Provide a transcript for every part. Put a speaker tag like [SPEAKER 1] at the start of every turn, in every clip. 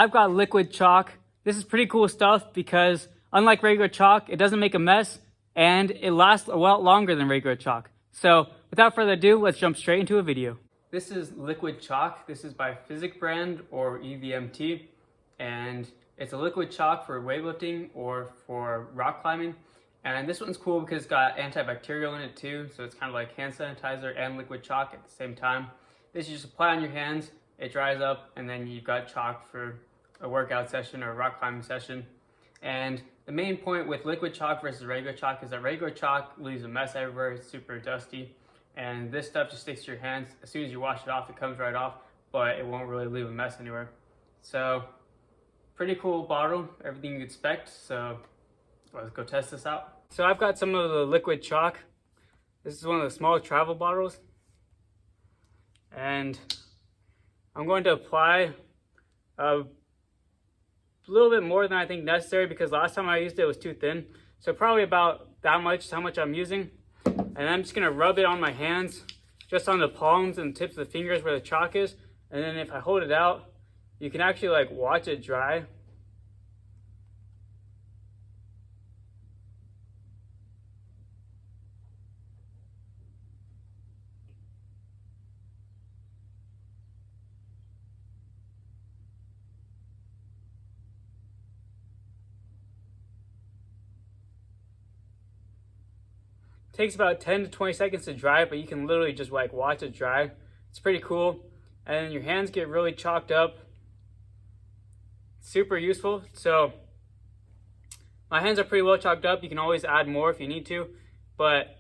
[SPEAKER 1] I've got liquid chalk. This is pretty cool stuff because unlike regular chalk, it doesn't make a mess and it lasts a lot longer than regular chalk. So without further ado, let's jump straight into a video. This is liquid chalk. This is by Physic brand or EVMT, and it's a liquid chalk for weightlifting or for rock climbing. And this one's cool because it's got antibacterial in it too, so it's kind of like hand sanitizer and liquid chalk at the same time. This you just apply on your hands, it dries up, and then you've got chalk for a workout session or a rock climbing session. And the main point with liquid chalk versus regular chalk is that regular chalk leaves a mess everywhere, it's super dusty, and this stuff just sticks to your hands. As soon as you wash it off, it comes right off, but it won't really leave a mess anywhere. So, pretty cool bottle, everything you'd expect, so let's go test this out. So I've got some of the liquid chalk. This is one of the small travel bottles. And I'm going to apply a little bit more than I think necessary because last time I used it was too thin. So probably about that much is how much I'm using. And I'm just gonna rub it on my hands, just on the palms and tips of the fingers where the chalk is. And then if I hold it out, you can actually like watch it dry. Takes about 10 to 20 seconds to dry, but you can literally just like watch it dry. It's pretty cool. And then your hands get really chalked up. Super useful. So my hands are pretty well chalked up. You can always add more if you need to. But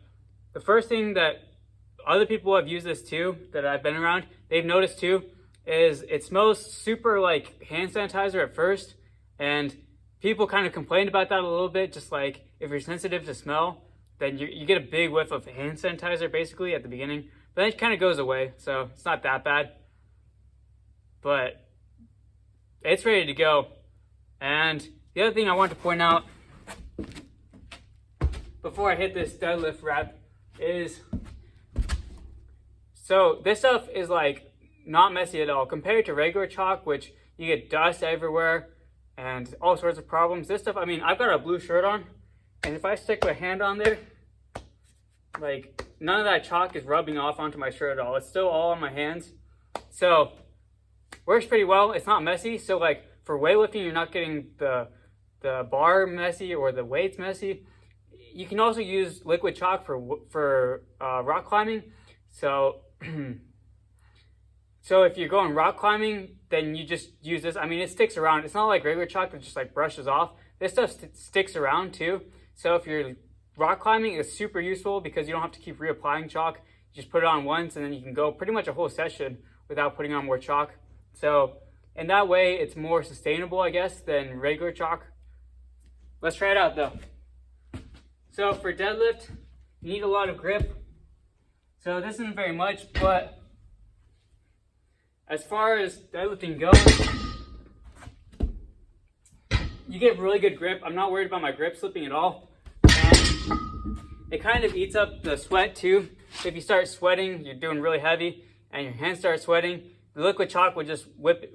[SPEAKER 1] the first thing that other people have used this too, that I've been around, they've noticed too, is it smells super like hand sanitizer at first. And people kind of complained about that a little bit, just like if you're sensitive to smell, then you get a big whiff of hand sanitizer basically at the beginning, but then it kind of goes away, so it's not that bad. But it's ready to go. And the other thing I want to point out before I hit this deadlift rep is, so this stuff is like not messy at all compared to regular chalk, which you get dust everywhere and all sorts of problems. This stuff, I mean, I've got a blue shirt on, and if I stick my hand on there, like none of that chalk is rubbing off onto my shirt at all. It's still all on my hands. So works pretty well. It's not messy. So like for weightlifting, you're not getting the bar messy or the weights messy. You can also use liquid chalk for rock climbing. So so if you're going rock climbing, then you just use this. I mean, it sticks around. It's not like regular chalk that just like brushes off. This stuff sticks around too. So if you're rock climbing, it's super useful because you don't have to keep reapplying chalk. You just put it on once and then you can go pretty much a whole session without putting on more chalk. So in that way, it's more sustainable, I guess, than regular chalk. Let's try it out though. So for deadlift, you need a lot of grip. So this isn't very much, but as far as deadlifting goes, you get really good grip. I'm not worried about my grip slipping at all. And it kind of eats up the sweat too. If you start sweating, you're doing really heavy, and your hands start sweating, the liquid chalk would just wick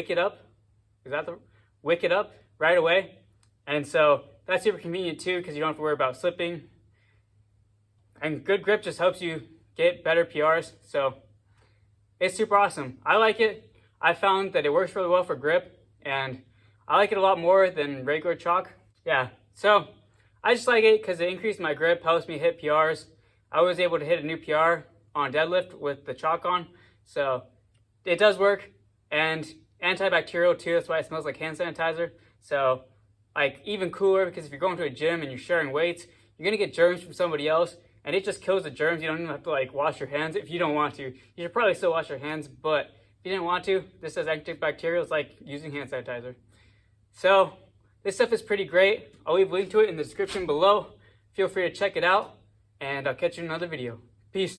[SPEAKER 1] it up. Wick it up right away. And so that's super convenient too because you don't have to worry about slipping. And good grip just helps you get better PRs. So it's super awesome. I like it. I found that it works really well for grip, and I like it a lot more than regular chalk. Yeah, so I just like it because it increased my grip, helps me hit PRs. I was able to hit a new PR on deadlift with the chalk on. So it does work, and antibacterial too. That's why it smells like hand sanitizer. So like even cooler because if you're going to a gym and you're sharing weights, you're gonna get germs from somebody else, and it just kills the germs. You don't even have to like wash your hands if you don't want to. You should probably still wash your hands, but if you didn't want to, this says antibacterial. It's like using hand sanitizer. So this stuff is pretty great. I'll leave a link to it in the description below. Feel free to check it out, and I'll catch you in another video.